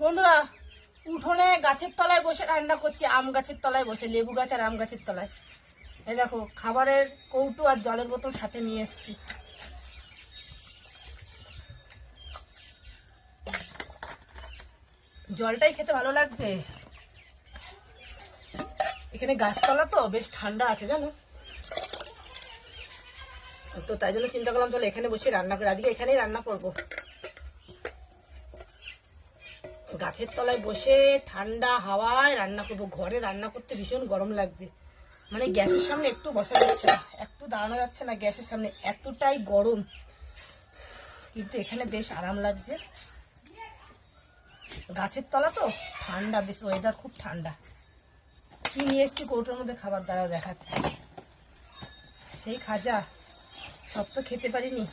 বন্ধুরা, উঠোনে গাছের তলায় বসে রান্না করছি, আম গাছের তলায় বসে, লেবু গাছ আর আম গাছের তলায়। এই দেখো, খাবারের কৌটো আর জলের বোতল সাথে নিয়ে এসেছি। জলটাই খেতে ভালো লাগছে। এখানে গাছতলা তো বেশ ঠান্ডা আছে জানো তো, তাই জন্য চিন্তা করলাম তাহলে এখানে বসে রান্না করে, আজকে এখানেই রান্না করব। গাছের তলায় বসে ঠান্ডা হাওয়ায় রান্না করব। ঘরে রান্না করতে ভীষণ গরম লাগছে, মানে গ্যাসের সামনে একটু বসা যাচ্ছে না, একটু দাঁড়ানো যাচ্ছে না গ্যাসের সামনে, এতটাই গরম। কিন্তু এখানে বেশ আরাম লাগছে, গাছের তলা তো ঠান্ডা, বেশ ওয়েদার খুব ঠান্ডা। কি নিয়ে এসছি কৌটোর মধ্যে খাবার, দ্বারা দেখাচ্ছি। সেই খাজা, সব তো খেতে পারিনি,